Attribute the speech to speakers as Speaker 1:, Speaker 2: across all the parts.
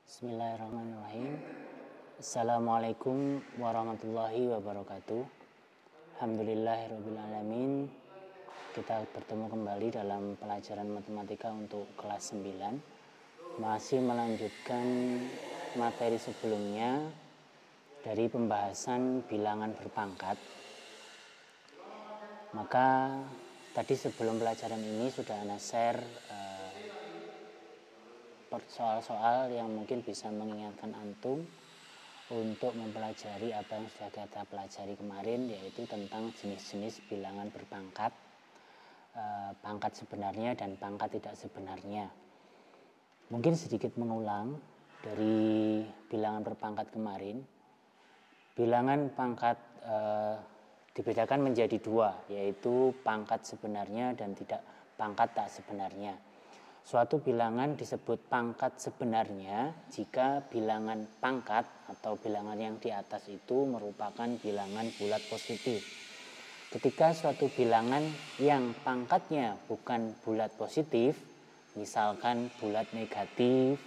Speaker 1: Bismillahirrahmanirrahim. Assalamualaikum warahmatullahi wabarakatuh. Alhamdulillahirrabbilalamin. Kita bertemu kembali dalam pelajaran matematika untuk kelas 9. Masih melanjutkan materi sebelumnya dari pembahasan bilangan berpangkat. Maka tadi sebelum pelajaran ini sudah Ana share soal-soal yang mungkin bisa mengingatkan antum untuk mempelajari apa yang sudah kita pelajari kemarin, yaitu tentang jenis-jenis bilangan berpangkat, pangkat sebenarnya dan pangkat tidak sebenarnya. Mungkin sedikit mengulang dari bilangan berpangkat kemarin. Bilangan pangkat dibedakan menjadi dua, yaitu pangkat sebenarnya dan tidak pangkat tak sebenarnya. Suatu bilangan disebut pangkat sebenarnya jika bilangan pangkat atau bilangan yang di atas itu merupakan bilangan bulat positif. Ketika suatu bilangan yang pangkatnya bukan bulat positif, misalkan bulat negatif,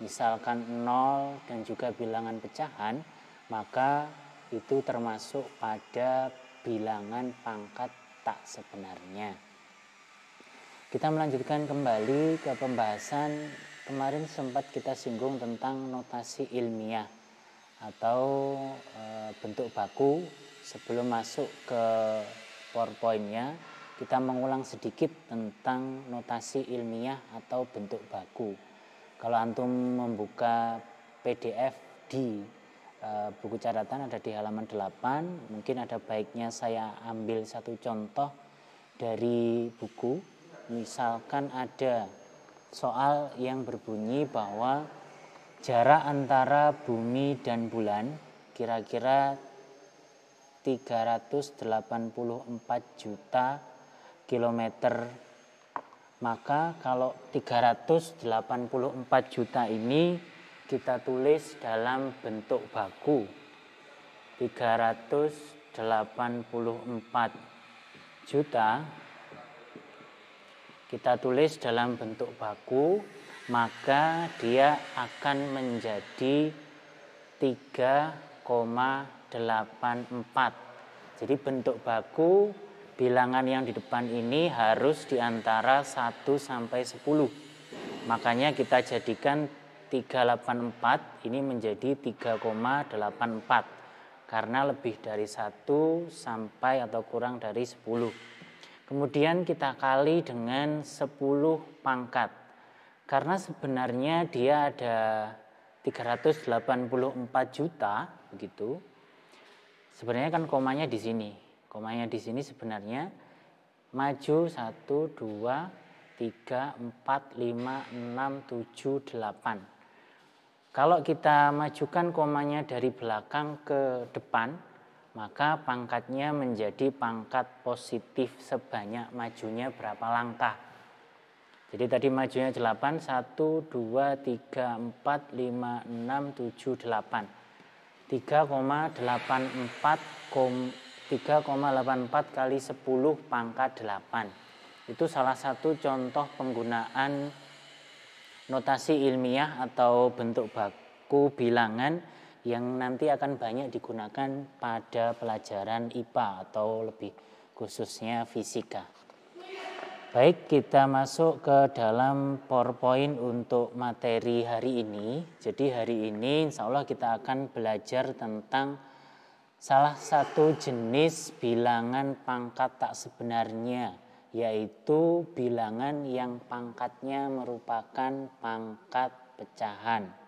Speaker 1: misalkan 0 dan juga bilangan pecahan, maka itu termasuk pada bilangan pangkat tak sebenarnya. Kita melanjutkan kembali ke pembahasan. Kemarin sempat kita singgung tentang notasi ilmiah atau bentuk baku. Sebelum masuk ke PowerPoint-nya, kita mengulang sedikit tentang notasi ilmiah atau bentuk baku. Kalau antum membuka PDF di buku catatan ada di halaman 8, mungkin ada baiknya saya ambil satu contoh dari buku. Misalkan ada soal yang berbunyi bahwa jarak antara bumi dan bulan kira-kira 384 juta kilometer. Maka kalau 384 juta ini kita tulis dalam bentuk baku. 384 juta kita tulis dalam bentuk baku, maka dia akan menjadi 3,84. Jadi bentuk baku bilangan yang di depan ini harus di antara 1 sampai 10. Makanya kita jadikan 384 ini menjadi 3,84 karena lebih dari 1 sampai atau kurang dari 10. Kemudian kita kali dengan 10 pangkat. Karena sebenarnya dia ada 384 juta, begitu. Sebenarnya kan komanya di sini. Komanya di sini sebenarnya maju 1 2 3 4 5 6 7 8. Kalau kita majukan komanya dari belakang ke depan, maka pangkatnya menjadi pangkat positif sebanyak majunya berapa langkah. Jadi tadi majunya 8, 1, 2, 3, 4, 5, 6, 7, 8. 3,84 kali 10 pangkat 8. Itu salah satu contoh penggunaan notasi ilmiah atau bentuk baku bilangan yang nanti akan banyak digunakan pada pelajaran IPA atau lebih khususnya fisika. Baik, kita masuk ke dalam PowerPoint untuk materi hari ini. Jadi hari ini insya Allah kita akan belajar tentang salah satu jenis bilangan pangkat tak sebenarnya, yaitu bilangan yang pangkatnya merupakan pangkat pecahan.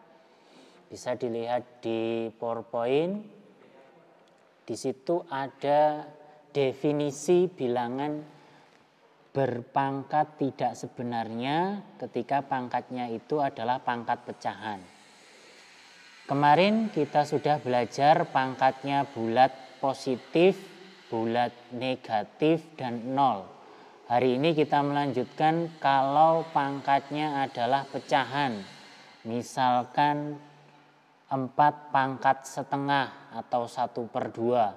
Speaker 1: Bisa dilihat di PowerPoint. Di situ ada definisi bilangan berpangkat tidak sebenarnya ketika pangkatnya itu adalah pangkat pecahan. Kemarin kita sudah belajar pangkatnya bulat positif, bulat negatif, dan 0. Hari ini kita melanjutkan kalau pangkatnya adalah pecahan. Misalkan 4 pangkat setengah atau 1/2.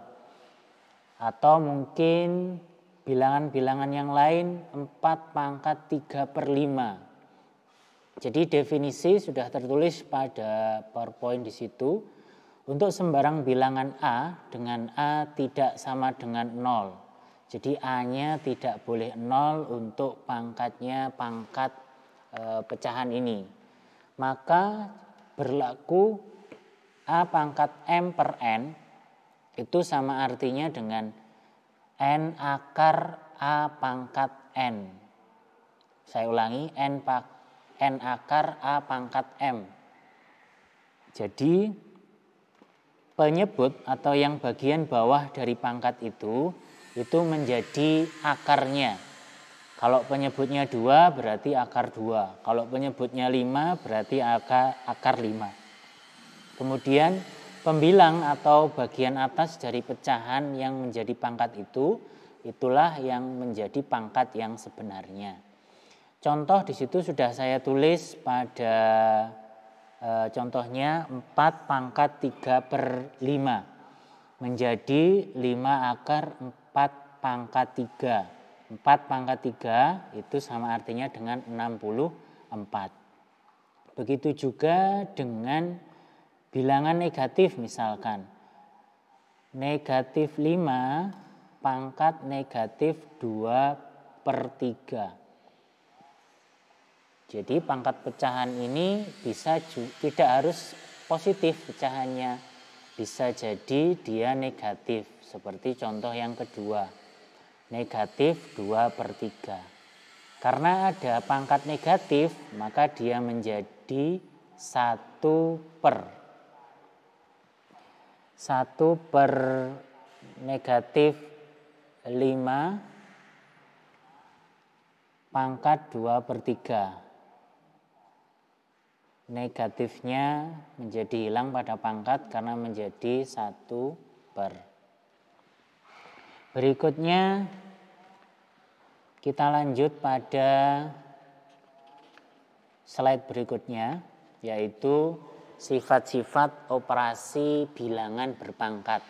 Speaker 1: Atau mungkin bilangan-bilangan yang lain 4 pangkat 3/5. Jadi definisi sudah tertulis pada PowerPoint di situ. Untuk sembarang bilangan A dengan A tidak sama dengan 0. Jadi A-nya tidak boleh 0 untuk pangkatnya pangkat pecahan ini. Maka berlaku A pangkat M per N itu sama artinya dengan N akar A pangkat N. Saya ulangi, N akar A pangkat M. Jadi penyebut atau yang bagian bawah dari pangkat itu menjadi akarnya. Kalau penyebutnya 2 berarti akar 2. Kalau penyebutnya 5 berarti akar 5. Kemudian pembilang atau bagian atas dari pecahan yang menjadi pangkat itulah yang menjadi pangkat yang sebenarnya. Contoh di situ sudah saya tulis pada contohnya 4 pangkat 3 per 5 menjadi 5 akar 4 pangkat 3. 4 pangkat 3 itu sama artinya dengan 64. Begitu juga dengan bilangan negatif misalkan. Negatif 5 pangkat negatif 2 per 3. Jadi pangkat pecahan ini bisa tidak harus positif pecahannya. Bisa jadi dia negatif seperti contoh yang kedua. Negatif 2 per 3. Karena ada pangkat negatif, maka dia menjadi 1 per negatif 5 pangkat 2 per 3. Negatifnya menjadi hilang pada pangkat karena menjadi 1 per. Berikutnya kita lanjut pada slide berikutnya, yaitu sifat-sifat operasi bilangan berpangkat.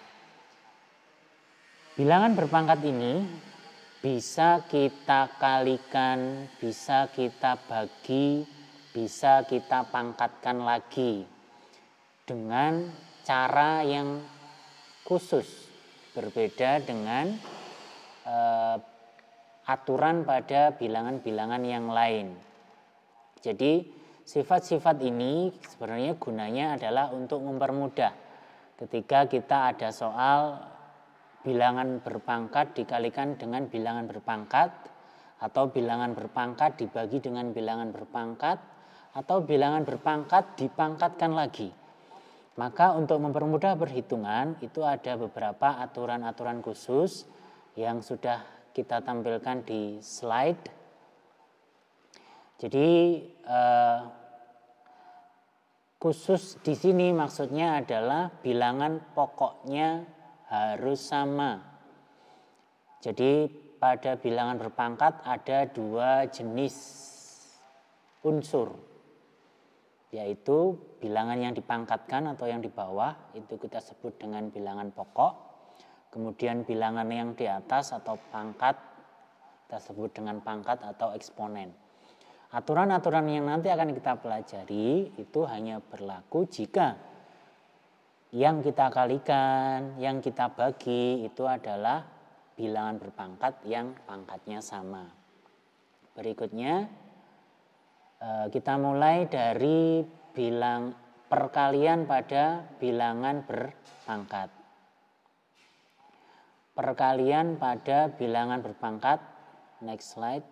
Speaker 1: Bilangan berpangkat ini bisa kita kalikan, bisa kita bagi, bisa kita pangkatkan lagi dengan cara yang khusus. Berbeda dengan aturan pada bilangan-bilangan yang lain. Jadi sifat-sifat ini sebenarnya gunanya adalah untuk mempermudah ketika kita ada soal bilangan berpangkat dikalikan dengan bilangan berpangkat, atau bilangan berpangkat dibagi dengan bilangan berpangkat, atau bilangan berpangkat dipangkatkan lagi. Maka untuk mempermudah perhitungan itu ada beberapa aturan-aturan khusus yang sudah kita tampilkan di slide. Jadi khusus di sini maksudnya adalah bilangan pokoknya harus sama. Jadi pada bilangan berpangkat ada 2 jenis unsur, yaitu bilangan yang dipangkatkan atau yang di bawah itu kita sebut dengan bilangan pokok. Kemudian bilangan yang di atas atau pangkat kita sebut dengan pangkat atau eksponen. Aturan-aturan yang nanti akan kita pelajari itu hanya berlaku jika yang kita kalikan, yang kita bagi itu adalah bilangan berpangkat yang pangkatnya sama. Berikutnya kita mulai dari perkalian pada bilangan berpangkat. Perkalian pada bilangan berpangkat, next slide.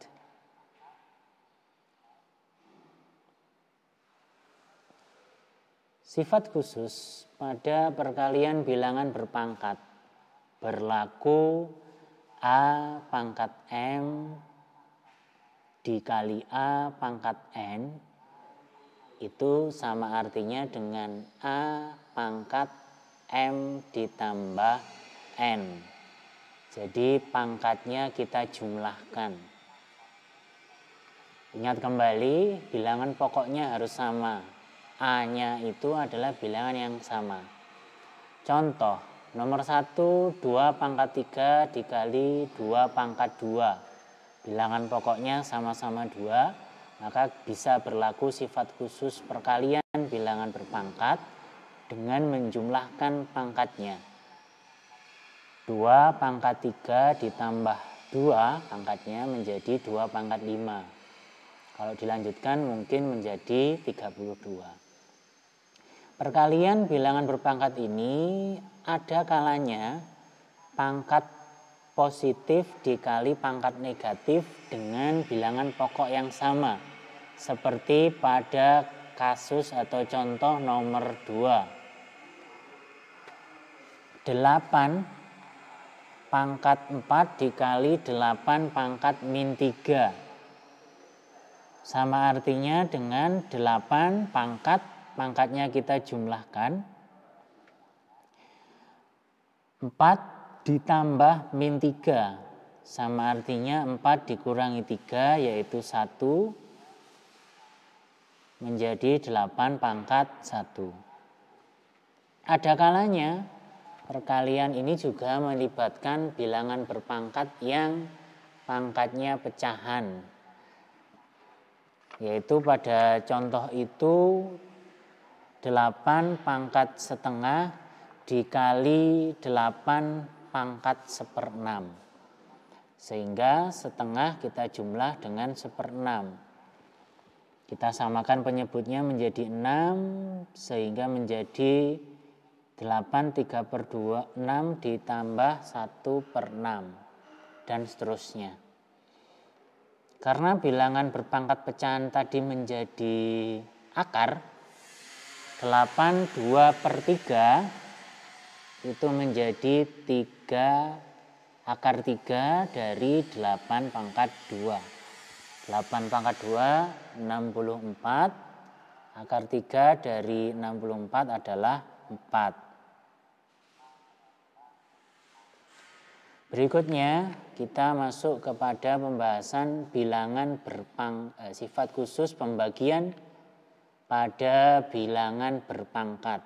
Speaker 1: Sifat khusus pada perkalian bilangan berpangkat berlaku A pangkat M dikali A pangkat N itu sama artinya dengan A pangkat M ditambah N. Jadi pangkatnya kita jumlahkan. Ingat kembali, bilangan pokoknya harus sama. A-nya itu adalah bilangan yang sama. Contoh, nomor 1, 2 pangkat 3 dikali 2 pangkat 2. Bilangan pokoknya sama-sama 2, maka bisa berlaku sifat khusus perkalian bilangan berpangkat dengan menjumlahkan pangkatnya. 2 pangkat 3 ditambah 2 pangkatnya menjadi 2 pangkat 5. Kalau dilanjutkan mungkin menjadi 32. Perkalian bilangan berpangkat ini ada kalanya pangkat positif dikali pangkat negatif dengan bilangan pokok yang sama. Seperti pada kasus atau contoh nomor 2. 8 pangkat 4 dikali 8 pangkat min 3. Sama artinya dengan 8 pangkatnya kita jumlahkan. 4 ditambah min 3 sama artinya 4 dikurangi 3 yaitu 1 menjadi 8 pangkat 1. Ada kalanya perkalian ini juga melibatkan bilangan berpangkat yang pangkatnya pecahan, yaitu pada contoh itu 8 pangkat setengah dikali 8 pangkat 1/6. Sehingga setengah kita jumlah dengan 1/6. Kita samakan penyebutnya menjadi 6 sehingga menjadi 8 3/2 6 ditambah 1/6 dan seterusnya. Karena bilangan berpangkat pecahan tadi menjadi akar, 8 2/3 itu menjadi 3 akar 3 dari 8 pangkat 2. 8 pangkat 2, 64. Akar 3 dari 64 adalah 4. Berikutnya kita masuk kepada pembahasan bilangan sifat khusus pembagian pada bilangan berpangkat.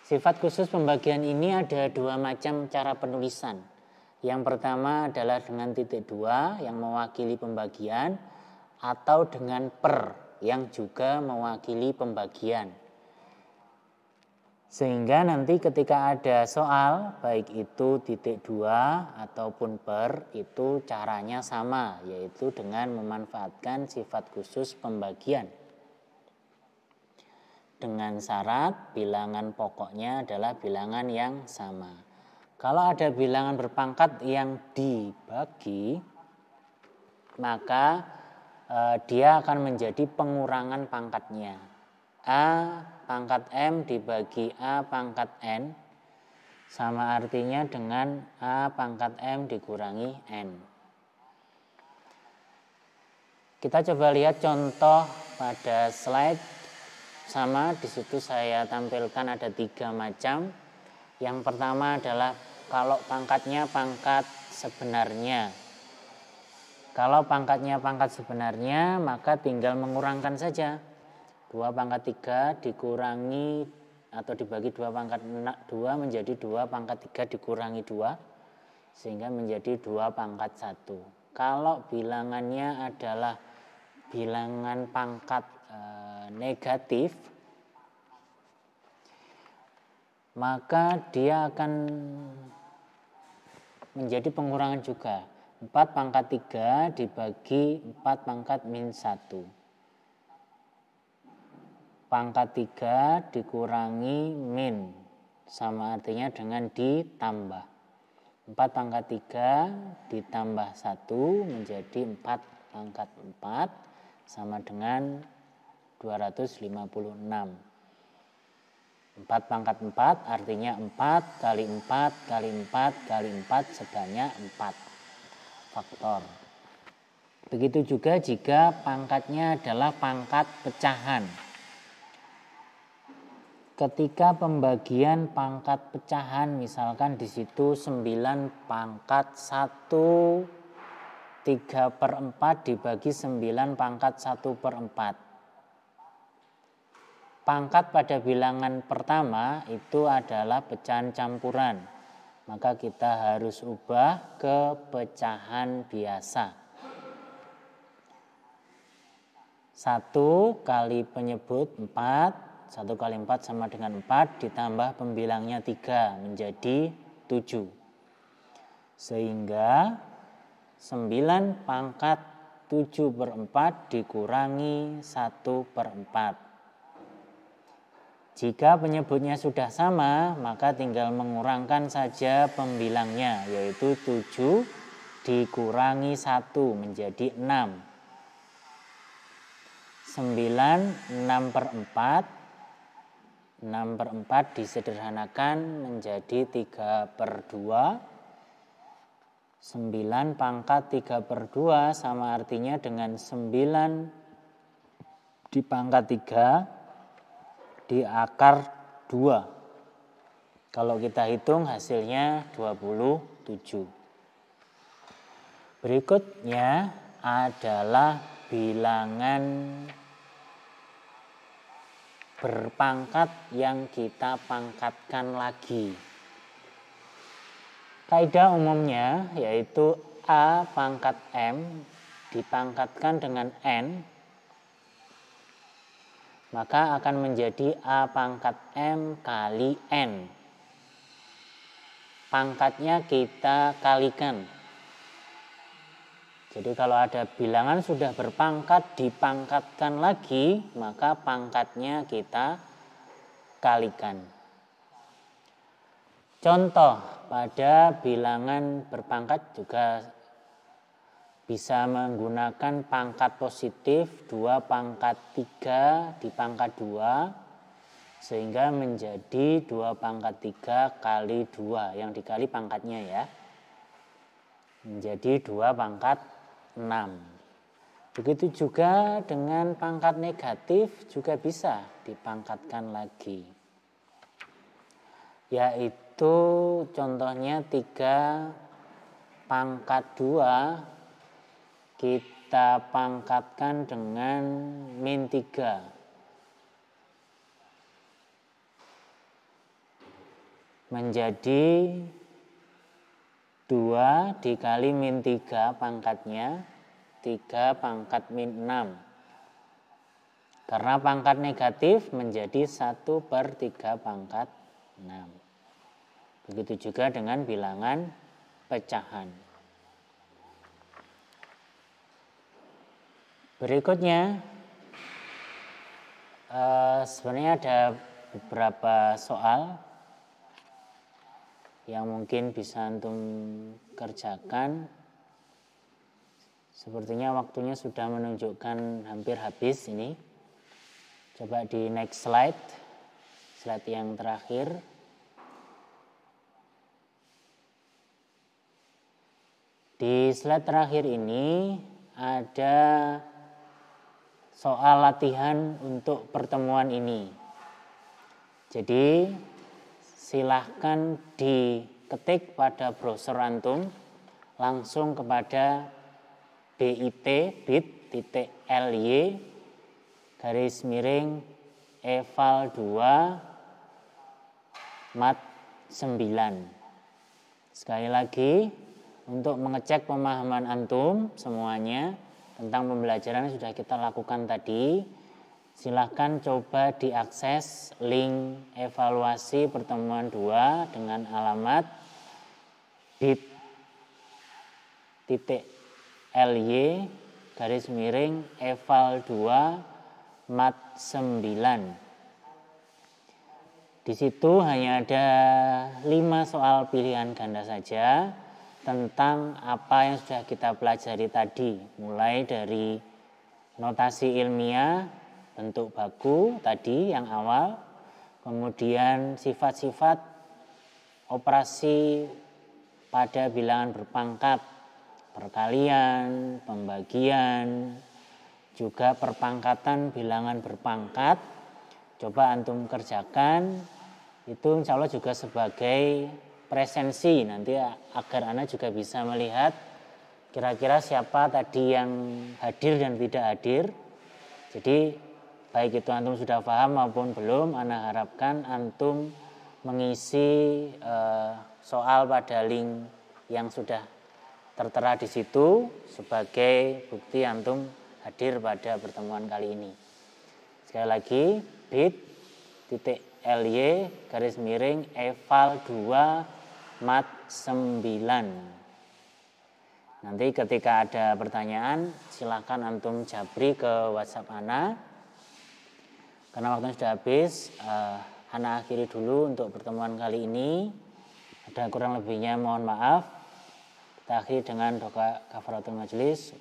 Speaker 1: Sifat khusus pembagian ini ada 2 macam cara penulisan. Yang pertama adalah dengan titik 2 yang mewakili pembagian atau dengan per yang juga mewakili pembagian. Sehingga nanti ketika ada soal baik itu titik 2 ataupun per itu caranya sama, yaitu dengan memanfaatkan sifat khusus pembagian. Dengan syarat bilangan pokoknya adalah bilangan yang sama. Kalau ada bilangan berpangkat yang dibagi, maka dia akan menjadi pengurangan pangkatnya. A pangkat M dibagi A pangkat N sama artinya dengan A pangkat M dikurangi N. Kita coba lihat contoh pada slide. Sama, di situ saya tampilkan ada 3 macam. Yang pertama adalah kalau pangkatnya pangkat sebenarnya. Kalau pangkatnya pangkat sebenarnya, maka tinggal mengurangkan saja. 2 pangkat 3 dikurangi atau dibagi 2 pangkat 2 menjadi 2 pangkat 3 dikurangi 2, sehingga menjadi 2 pangkat 1. Kalau bilangannya adalah bilangan pangkat negatif, maka dia akan menjadi pengurangan juga. 4 pangkat 3 dibagi 4 pangkat min 1. Pangkat 3 dikurangi min, sama artinya dengan ditambah. 4 pangkat 3 ditambah 1 menjadi 4 pangkat 4 sama dengan 256. 4 pangkat 4 artinya 4 kali 4 kali 4 kali 4 sebanyak 4 faktor. Begitu juga jika pangkatnya adalah pangkat pecahan. Ketika pembagian pangkat pecahan, misalkan di situ 9 pangkat 1 3/4 dibagi 9 pangkat 1/4. Pangkat pada bilangan pertama itu adalah pecahan campuran. Maka kita harus ubah ke pecahan biasa. 1 kali penyebut 4, 1 kali 4 sama dengan 4, ditambah pembilangnya 3 menjadi 7. Sehingga 9 pangkat 7/4 dikurangi 1/4. Jika penyebutnya sudah sama, maka tinggal mengurangkan saja pembilangnya, yaitu 7 dikurangi 1 menjadi 6. 9 6/4, 6/4 disederhanakan menjadi 3/2. 9 pangkat 3/2 sama artinya dengan 9 dipangkat 3 di akar 2. Kalau kita hitung hasilnya 27. Berikutnya adalah bilangan berpangkat yang kita pangkatkan lagi. Kaidah umumnya yaitu A pangkat M dipangkatkan dengan N, maka akan menjadi A pangkat M kali N. Pangkatnya kita kalikan. Jadi kalau ada bilangan sudah berpangkat dipangkatkan lagi, maka pangkatnya kita kalikan. Contoh pada bilangan berpangkat juga bisa menggunakan pangkat positif 2 pangkat 3 dipangkat 2, sehingga menjadi 2 pangkat 3 kali 2 yang dikali pangkatnya ya. Menjadi 2 pangkat 6. Begitu juga dengan pangkat negatif juga bisa dipangkatkan lagi. Yaitu contohnya 3 pangkat 2 kita pangkatkan dengan min 3. Menjadi 2 dikali min 3 pangkatnya, 3 pangkat min 6. Karena pangkat negatif menjadi 1/3 pangkat 6. Begitu juga dengan bilangan pecahan. Berikutnya, sebenarnya ada beberapa soal yang mungkin bisa antum kerjakan. Sepertinya waktunya sudah menunjukkan hampir habis ini. Coba di next slide yang terakhir. Di slide terakhir ini ada soal latihan untuk pertemuan ini. Jadi silahkan diketik pada browser antum langsung kepada bit.ly/eval2 mat 9. Sekali lagi, untuk mengecek pemahaman antum semuanya tentang pembelajaran yang sudah kita lakukan tadi, silahkan coba diakses link evaluasi pertemuan 2 dengan alamat bit.ly/eval2 mat 9. Di situ hanya ada 5 soal pilihan ganda saja tentang apa yang sudah kita pelajari tadi, mulai dari notasi ilmiah, bentuk baku tadi yang awal, kemudian sifat-sifat operasi pada bilangan berpangkat, perkalian, pembagian, juga perpangkatan bilangan berpangkat. Coba antum kerjakan, itu insya Allah juga sebagai presensi nanti agar Anda juga bisa melihat kira-kira siapa tadi yang hadir dan tidak hadir. Jadi baik itu antum sudah paham maupun belum, Anda harapkan antum mengisi soal pada link yang sudah tertera di situ sebagai bukti antum hadir pada pertemuan kali ini. Sekali lagi, bit.ly/eval 2 mat 9. Nanti ketika ada pertanyaan, silakan antum japri ke WhatsApp Ana. Karena waktunya sudah habis, Ana akhiri dulu untuk pertemuan kali ini. Ada kurang lebihnya mohon maaf. Kita akhiri dengan doa kafaratul majelis.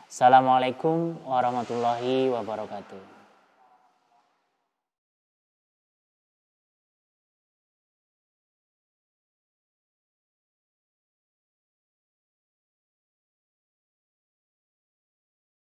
Speaker 1: Assalamualaikum warahmatullahi wabarakatuh.